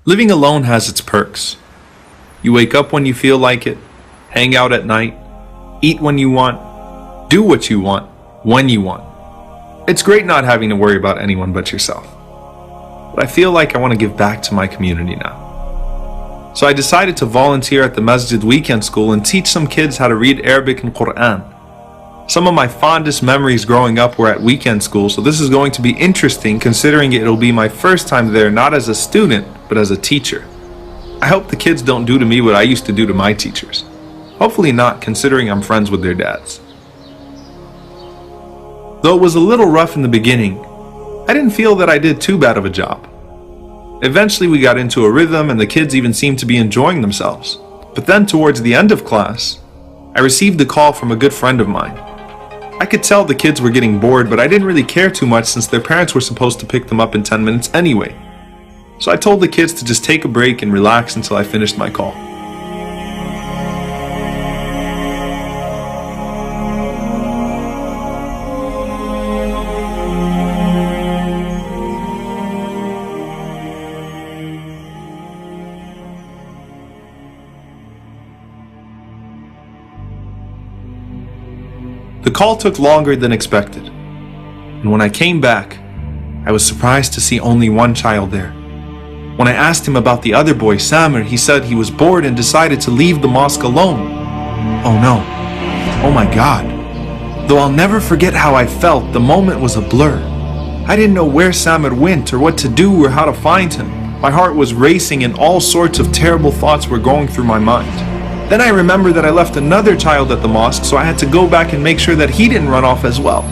Living alone has its perks. You wake up when you feel like it, hang out at night, eat when you want, do what you want, when you want. It's great not having to worry about anyone but yourself. But I feel like I want to give back to my community now. So I decided to volunteer at the Masjid Weekend School and teach some kids how to read Arabic and Quran. Some of my fondest memories growing up were at weekend school, so this is going to be interesting considering it'll be my first time there not as a student, but as a teacher. I hope the kids don't do to me what I used to do to my teachers. Hopefully not, considering I'm friends with their dads. Though it was a little rough in the beginning, I didn't feel that I did too bad of a job. Eventually we got into a rhythm and the kids even seemed to be enjoying themselves. But then towards the end of class, I received a call from a good friend of mine. I could tell the kids were getting bored, but I didn't really care too much since their parents were supposed to pick them up in 10 minutes anyway. So I told the kids to just take a break and relax until I finished my call. The call took longer than expected, and when I came back, I was surprised to see only one child there. When I asked him about the other boy, Samir, he said he was bored and decided to leave the mosque alone. Oh no. Oh my God. Though I'll never forget how I felt, the moment was a blur. I didn't know where Samir went or what to do or how to find him. My heart was racing and all sorts of terrible thoughts were going through my mind. Then I remembered that I left another child at the mosque, so I had to go back and make sure that he didn't run off as well.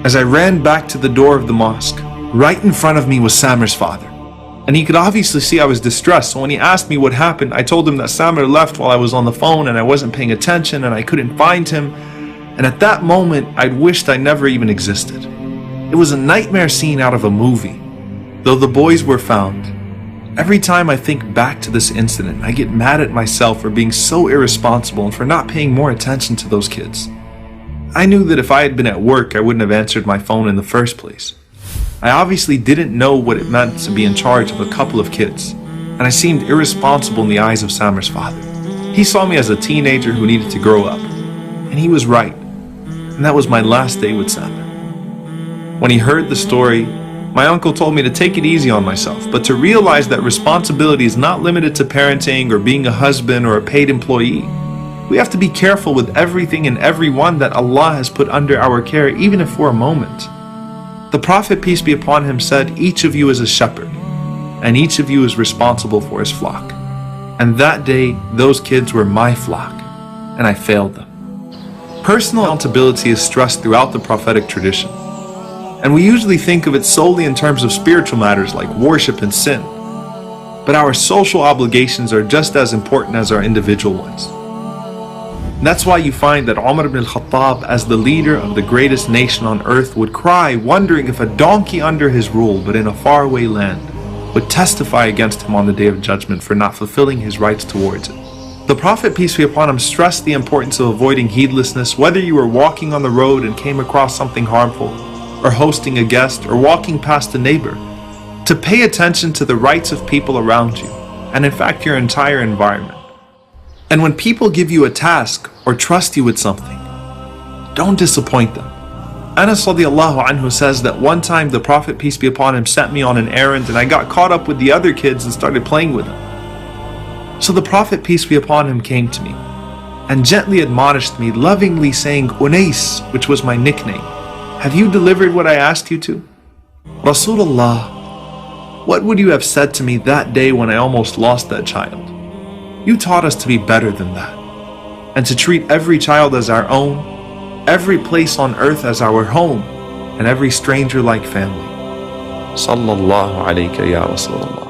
As I ran back to the door of the mosque, right in front of me was Samir's father. And he could obviously see I was distressed, so when he asked me what happened, I told him that Samir left while I was on the phone and I wasn't paying attention and I couldn't find him. And at that moment, I'd wished I never even existed. It was a nightmare scene out of a movie. Though the boys were found, every time I think back to this incident, I get mad at myself for being so irresponsible and for not paying more attention to those kids. I knew that if I had been at work, I wouldn't have answered my phone in the first place. I obviously didn't know what it meant to be in charge of a couple of kids, and I seemed irresponsible in the eyes of Samir's father. He saw me as a teenager who needed to grow up, and he was right, and that was my last day with Samir. When he heard the story, my uncle told me to take it easy on myself, but to realize that responsibility is not limited to parenting or being a husband or a paid employee. We have to be careful with everything and everyone that Allah has put under our care, even if for a moment. The Prophet, peace be upon him, said, "Each of you is a shepherd, and each of you is responsible for his flock." And that day, those kids were my flock, and I failed them. Personal accountability is stressed throughout the prophetic tradition, and we usually think of it solely in terms of spiritual matters like worship and sin. But our social obligations are just as important as our individual ones. That's why you find that Umar ibn al-Khattab, as the leader of the greatest nation on earth, would cry, wondering if a donkey under his rule, but in a faraway land, would testify against him on the Day of Judgment for not fulfilling his rights towards it. The Prophet, peace be upon him, stressed the importance of avoiding heedlessness, whether you were walking on the road and came across something harmful, or hosting a guest, or walking past a neighbor, to pay attention to the rights of people around you, and in fact your entire environment. And when people give you a task or trust you with something, don't disappoint them. Anas radiallahu anhu says that one time the Prophet, peace be upon him, sent me on an errand and I got caught up with the other kids and started playing with them. So the Prophet, peace be upon him, came to me and gently admonished me, lovingly saying, "Unais," which was my nickname, "have you delivered what I asked you to?" Rasulullah, what would you have said to me that day when I almost lost that child? You taught us to be better than that, and to treat every child as our own, every place on earth as our home, and every stranger like family. Sallallahu alayka ya Rasulullah.